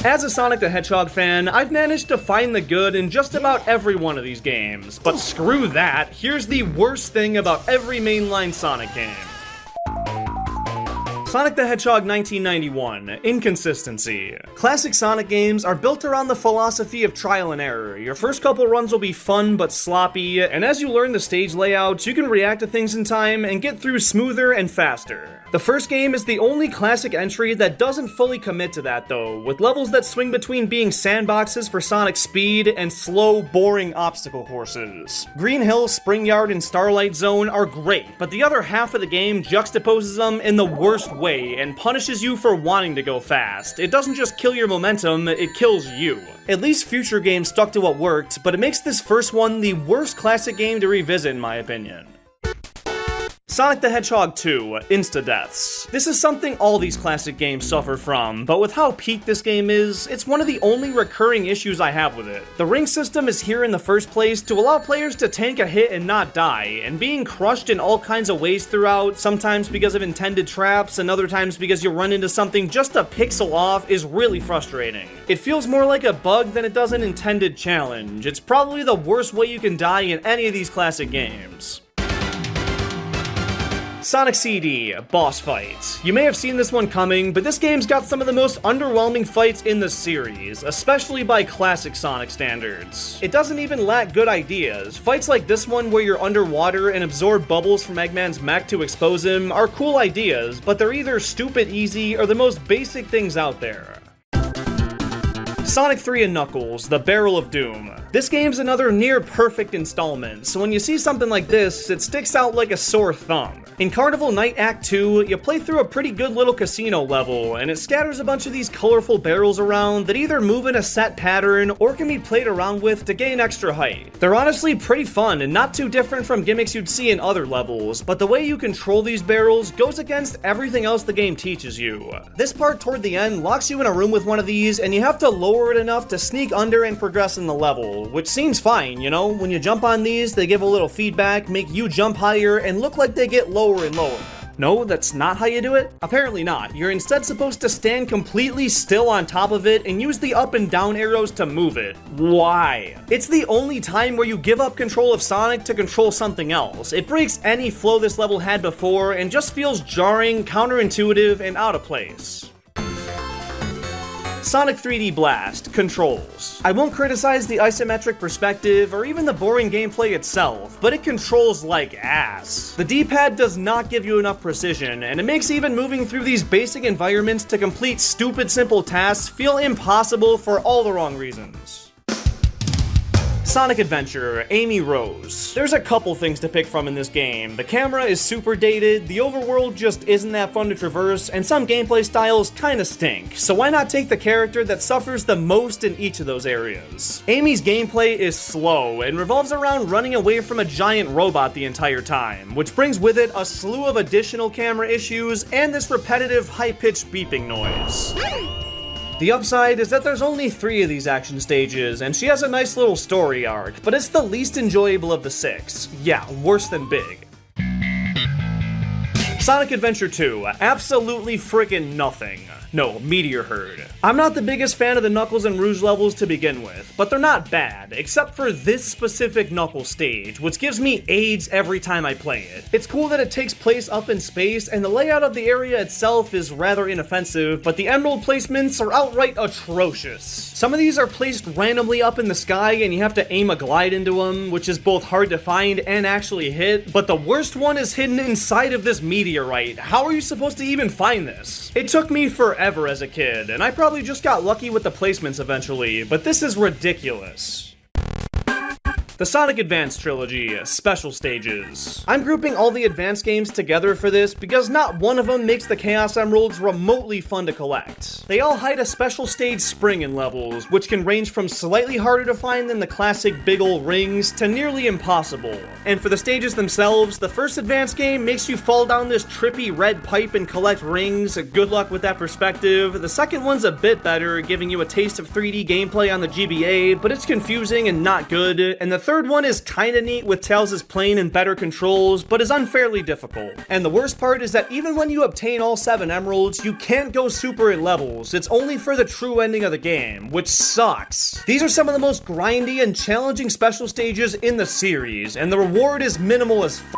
As a Sonic the Hedgehog fan, I've managed to find the good in just about every one of these games, but screw that, here's the worst thing about every mainline Sonic game. Sonic the Hedgehog 1991, Inconsistency. Classic Sonic games are built around the philosophy of trial and error. Your first couple runs will be fun but sloppy, and as you learn the stage layouts, you can react to things in time and get through smoother and faster. The first game is the only classic entry that doesn't fully commit to that though, with levels that swing between being sandboxes for Sonic speed and slow, boring obstacle courses. Green Hill, Spring Yard, and Starlight Zone are great, but the other half of the game juxtaposes them in the worst way and punishes you for wanting to go fast. It doesn't just kill your momentum, it kills you. At least future games stuck to what worked, but it makes this first one the worst classic game to revisit in my opinion. Sonic the Hedgehog 2, Insta-Deaths. This is something all these classic games suffer from, but with how peaked this game is, it's one of the only recurring issues I have with it. The ring system is here in the first place to allow players to tank a hit and not die, and being crushed in all kinds of ways throughout, sometimes because of intended traps, and other times because you run into something just a pixel off, is really frustrating. It feels more like a bug than it does an intended challenge. It's probably the worst way you can die in any of these classic games. Sonic CD, Boss Fight. You may have seen this one coming, but this game's got some of the most underwhelming fights in the series, especially by classic Sonic standards. It doesn't even lack good ideas. Fights like this one where you're underwater and absorb bubbles from Eggman's mech to expose him are cool ideas, but they're either stupid easy or the most basic things out there. Sonic 3 and Knuckles, The Barrel of Doom. This game's another near-perfect installment, so when you see something like this, it sticks out like a sore thumb. In Carnival Night Act 2, you play through a pretty good little casino level, and it scatters a bunch of these colorful barrels around that either move in a set pattern or can be played around with to gain extra height. They're honestly pretty fun and not too different from gimmicks you'd see in other levels, but the way you control these barrels goes against everything else the game teaches you. This part toward the end locks you in a room with one of these, and you have to lower it enough to sneak under and progress in the level, which seems fine, you know? When you jump on these, they give a little feedback, make you jump higher, and look like they get lower and lower. No, that's not how you do it? Apparently not. You're instead supposed to stand completely still on top of it and use the up and down arrows to move it. Why? It's the only time where you give up control of Sonic to control something else. It breaks any flow this level had before and just feels jarring, counterintuitive, and out of place. Sonic 3D Blast, Controls. I won't criticize the isometric perspective or even the boring gameplay itself, but it controls like ass. The D-pad does not give you enough precision, and it makes even moving through these basic environments to complete stupid simple tasks feel impossible for all the wrong reasons. Sonic Adventure, Amy Rose. There's a couple things to pick from in this game. The camera is super dated, the overworld just isn't that fun to traverse, and some gameplay styles kinda stink. So why not take the character that suffers the most in each of those areas? Amy's gameplay is slow and revolves around running away from a giant robot the entire time, which brings with it a slew of additional camera issues and this repetitive high-pitched beeping noise. The upside is that there's only 3 of these action stages, and she has a nice little story arc, but it's the least enjoyable of the 6. Yeah, worse than Big. Sonic Adventure 2, absolutely friggin' nothing. No, Meteor Herd. I'm not the biggest fan of the Knuckles and Rouge levels to begin with, but they're not bad, except for this specific Knuckles stage, which gives me AIDS every time I play it. It's cool that it takes place up in space, and the layout of the area itself is rather inoffensive, but the emerald placements are outright atrocious. Some of these are placed randomly up in the sky, and you have to aim a glide into them, which is both hard to find and actually hit, but the worst one is hidden inside of this meteorite. How are you supposed to even find this? It took me forever as a kid, and I probably just got lucky with the placements eventually, but this is ridiculous. The Sonic Advance Trilogy, Special Stages. I'm grouping all the Advance games together for this because not one of them makes the Chaos Emeralds remotely fun to collect. They all hide a special stage spring in levels, which can range from slightly harder to find than the classic big ol' rings to nearly impossible. And for the stages themselves, the first Advance game makes you fall down this trippy red pipe and collect rings. Good luck with that perspective. The second one's a bit better, giving you a taste of 3D gameplay on the GBA, but it's confusing and not good. And the third one is kinda neat with Tails' plane and better controls, but is unfairly difficult. And the worst part is that even when you obtain all 7 emeralds, you can't go super in levels. It's only for the true ending of the game, which sucks. These are some of the most grindy and challenging special stages in the series, and the reward is minimal as f***.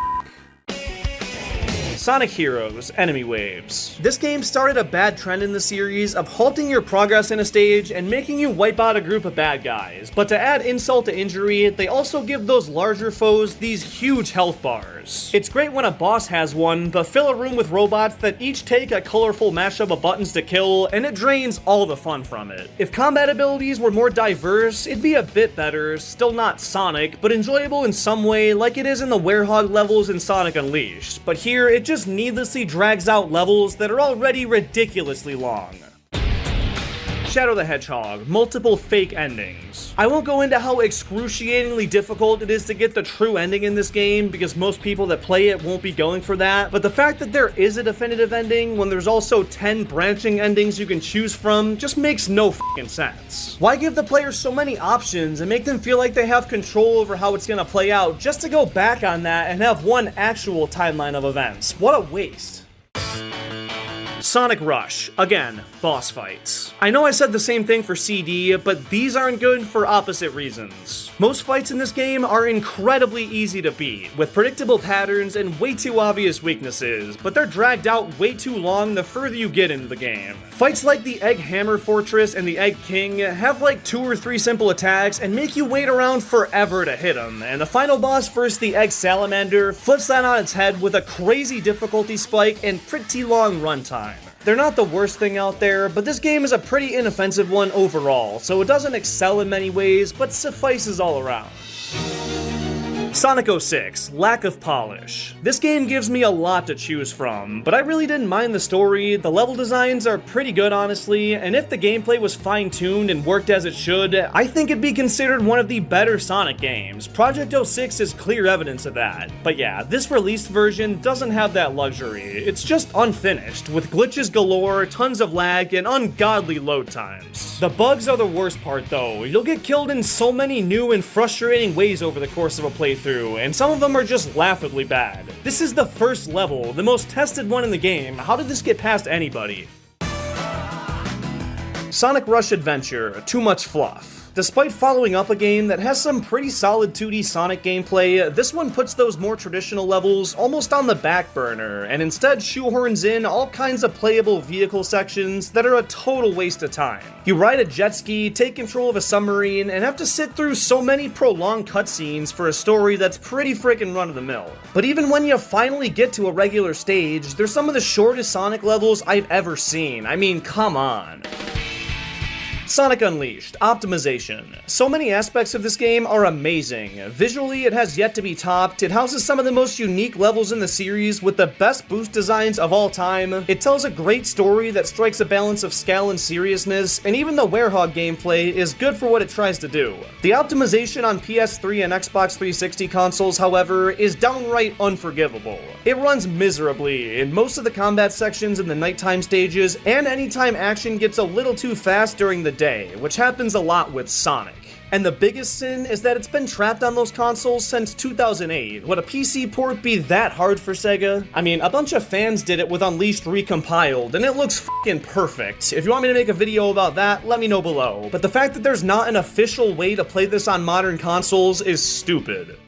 Sonic Heroes Enemy Waves. This game started a bad trend in the series of halting your progress in a stage and making you wipe out a group of bad guys, but to add insult to injury, they also give those larger foes these huge health bars. It's great when a boss has one, but fill a room with robots that each take a colorful mashup of buttons to kill, and it drains all the fun from it. If combat abilities were more diverse, it'd be a bit better, still not Sonic, but enjoyable in some way like it is in the Werehog levels in Sonic Unleashed, but here it just needlessly drags out levels that are already ridiculously long. Shadow the Hedgehog, multiple fake endings. I won't go into how excruciatingly difficult it is to get the true ending in this game, because most people that play it won't be going for that, but the fact that there is a definitive ending when there's also 10 branching endings you can choose from just makes no f***ing sense. Why give the player so many options and make them feel like they have control over how it's gonna play out just to go back on that and have one actual timeline of events? What a waste. Sonic Rush. Again, boss fights. I know I said the same thing for CD, but these aren't good for opposite reasons. Most fights in this game are incredibly easy to beat, with predictable patterns and way too obvious weaknesses, but they're dragged out way too long the further you get into the game. Fights like the Egg Hammer Fortress and the Egg King have like 2 or 3 simple attacks and make you wait around forever to hit them, and the final boss versus the Egg Salamander flips that on its head with a crazy difficulty spike and pretty long runtime. They're not the worst thing out there, but this game is a pretty inoffensive one overall, so it doesn't excel in many ways, but suffices all around. Sonic 06, lack of polish. This game gives me a lot to choose from, but I really didn't mind the story. The level designs are pretty good, honestly, and if the gameplay was fine-tuned and worked as it should, I think it'd be considered one of the better Sonic games. Project 06 is clear evidence of that. But yeah, this released version doesn't have that luxury. It's just unfinished, with glitches galore, tons of lag, and ungodly load times. The bugs are the worst part though. You'll get killed in so many new and frustrating ways over the course of a playthrough, and some of them are just laughably bad. This is the first level, the most tested one in the game. How did this get past anybody? Sonic Rush Adventure, too much fluff. Despite following up a game that has some pretty solid 2D Sonic gameplay, this one puts those more traditional levels almost on the back burner, and instead shoehorns in all kinds of playable vehicle sections that are a total waste of time. You ride a jet ski, take control of a submarine, and have to sit through so many prolonged cutscenes for a story that's pretty freaking run-of-the-mill. But even when you finally get to a regular stage, they're some of the shortest Sonic levels I've ever seen. I mean, come on. Sonic Unleashed, optimization. So many aspects of this game are amazing. Visually, it has yet to be topped. It houses some of the most unique levels in the series with the best boost designs of all time. It tells a great story that strikes a balance of scale and seriousness, and even the Werehog gameplay is good for what it tries to do. The optimization on PS3 and Xbox 360 consoles, however, is downright unforgivable. It runs miserably in most of the combat sections in the nighttime stages, and anytime action gets a little too fast during the day, which happens a lot with Sonic. And the biggest sin is that it's been trapped on those consoles since 2008. Would a PC port be that hard for Sega? I mean, a bunch of fans did it with Unleashed recompiled, and it looks f***ing perfect. If you want me to make a video about that, let me know below. But the fact that there's not an official way to play this on modern consoles is stupid.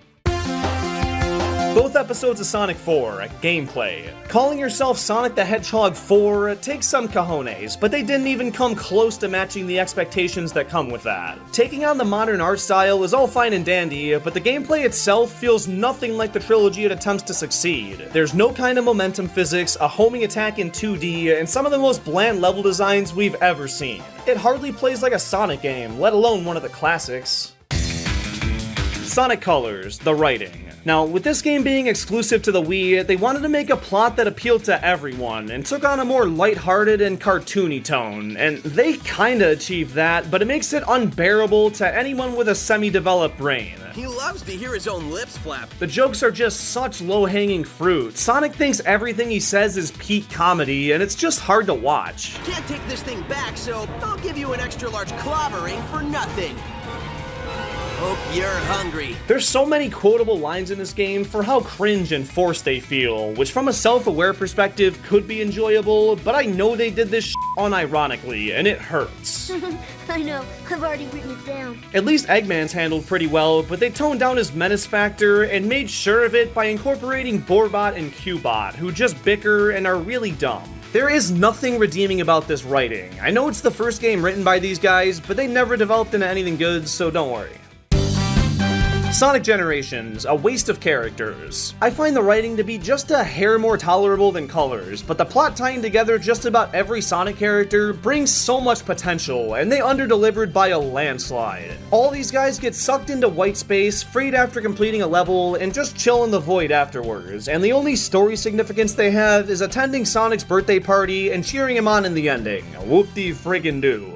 Both episodes of Sonic 4, gameplay. Calling yourself Sonic the Hedgehog 4 takes some cojones, but they didn't even come close to matching the expectations that come with that. Taking on the modern art style is all fine and dandy, but the gameplay itself feels nothing like the trilogy it attempts to succeed. There's no kind of momentum physics, a homing attack in 2D, and some of the most bland level designs we've ever seen. It hardly plays like a Sonic game, let alone one of the classics. Sonic Colors, the writing. Now, with this game being exclusive to the Wii, they wanted to make a plot that appealed to everyone, and took on a more lighthearted and cartoony tone, and they kinda achieved that, but it makes it unbearable to anyone with a semi-developed brain. He loves to hear his own lips flap. The jokes are just such low-hanging fruit. Sonic thinks everything he says is peak comedy, and it's just hard to watch. Can't take this thing back, so I'll give you an extra large clobbering for nothing. Hope you're hungry. There's so many quotable lines in this game for how cringe and forced they feel, which from a self-aware perspective could be enjoyable, but I know they did this unironically, and it hurts. I know, I've already written it down. At least Eggman's handled pretty well, but they toned down his menace factor and made sure of it by incorporating Borbot and Cubot, who just bicker and are really dumb. There is nothing redeeming about this writing. I know it's the first game written by these guys, but they never developed into anything good, so don't worry. Sonic Generations, a waste of characters. I find the writing to be just a hair more tolerable than Colors, but the plot tying together just about every Sonic character brings so much potential, and they underdelivered by a landslide. All these guys get sucked into white space, freed after completing a level, and just chill in the void afterwards, and the only story significance they have is attending Sonic's birthday party and cheering him on in the ending. Whoop-de-friggin-doo.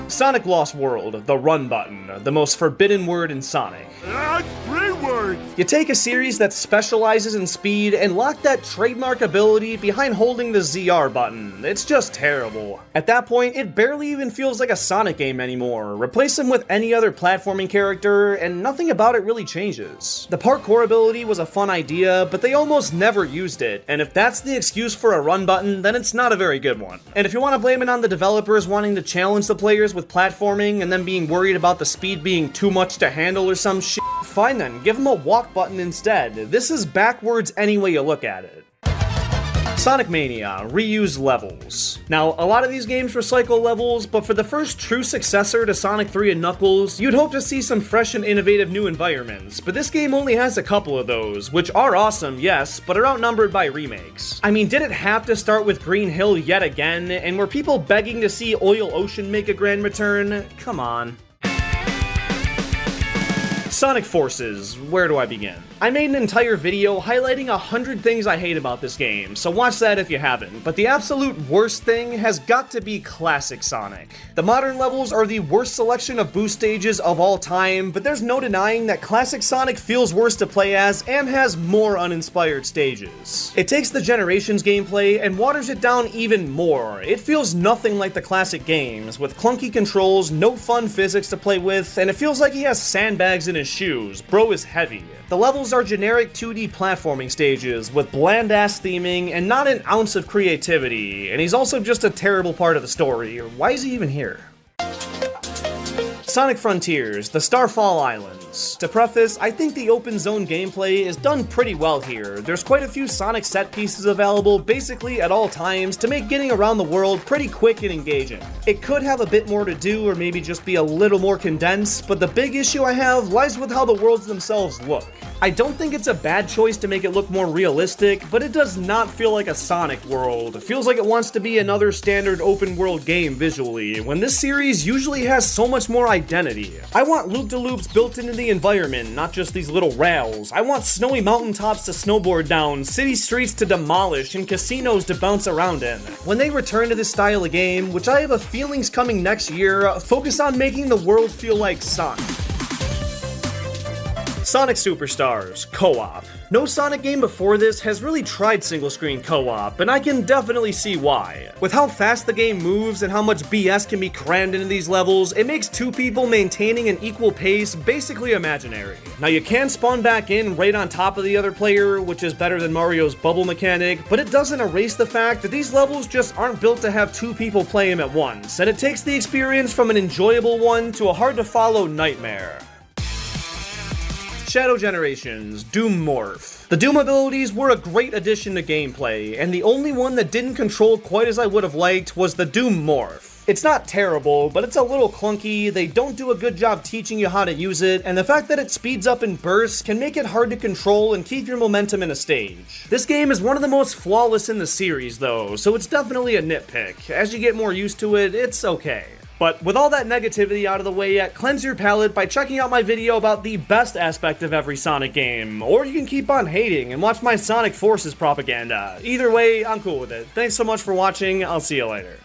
Sonic Lost World, the run button, the most forbidden word in Sonic. That's 3 words! You take a series that specializes in speed and lock that trademark ability behind holding the ZR button. It's just terrible. At that point, it barely even feels like a Sonic game anymore. Replace him with any other platforming character, and nothing about it really changes. The parkour ability was a fun idea, but they almost never used it, and if that's the excuse for a run button, then it's not a very good one. And if you want to blame it on the developers wanting to challenge the players with platforming and then being worried about the speed being too much to handle or some shit, fine then, give them a walk button instead. This is backwards any way you look at it. Sonic Mania, reuse levels. Now, a lot of these games recycle levels, but for the first true successor to Sonic 3 and Knuckles, you'd hope to see some fresh and innovative new environments, but this game only has a couple of those, which are awesome, yes, but are outnumbered by remakes. I mean, did it have to start with Green Hill yet again, and were people begging to see Oil Ocean make a grand return? Come on. Sonic Forces, where do I begin? I made an entire video highlighting 100 things I hate about this game, so watch that if you haven't, but the absolute worst thing has got to be Classic Sonic. The modern levels are the worst selection of boost stages of all time, but there's no denying that Classic Sonic feels worse to play as and has more uninspired stages. It takes the Generations gameplay and waters it down even more. It feels nothing like the classic games, with clunky controls, no fun physics to play with, and it feels like he has sandbags in his shoes. Bro is heavy. The levels are generic 2D platforming stages with bland-ass theming and not an ounce of creativity, and he's also just a terrible part of the story. Why is he even here? Sonic Frontiers, the Starfall Islands. To preface, I think the open zone gameplay is done pretty well here. There's quite a few Sonic set pieces available basically at all times to make getting around the world pretty quick and engaging. It could have a bit more to do or maybe just be a little more condensed, but the big issue I have lies with how the worlds themselves look. I don't think it's a bad choice to make it look more realistic, but it does not feel like a Sonic world. It feels like it wants to be another standard open world game visually, when this series usually has so much more identity. I want loop-de-loops built into the environment, not just these little rails. I want snowy mountaintops to snowboard down, city streets to demolish, and casinos to bounce around in. When they return to this style of game, which I have a feeling's coming next year, focus on making the world feel like Sonic. Sonic Superstars, co-op. No Sonic game before this has really tried single-screen co-op, and I can definitely see why. With how fast the game moves and how much BS can be crammed into these levels, it makes two people maintaining an equal pace basically imaginary. Now you can spawn back in right on top of the other player, which is better than Mario's bubble mechanic, but it doesn't erase the fact that these levels just aren't built to have two people play them at once, and it takes the experience from an enjoyable one to a hard-to-follow nightmare. Shadow Generations, Doom Morph. The Doom abilities were a great addition to gameplay, and the only one that didn't control quite as I would have liked was the Doom Morph. It's not terrible, but it's a little clunky, they don't do a good job teaching you how to use it, and the fact that it speeds up in bursts can make it hard to control and keep your momentum in a stage. This game is one of the most flawless in the series though, so it's definitely a nitpick. As you get more used to it, it's okay. But with all that negativity out of the way, cleanse your palate by checking out my video about the best aspect of every Sonic game, or you can keep on hating and watch my Sonic Forces propaganda. Either way, I'm cool with it. Thanks so much for watching, I'll see you later.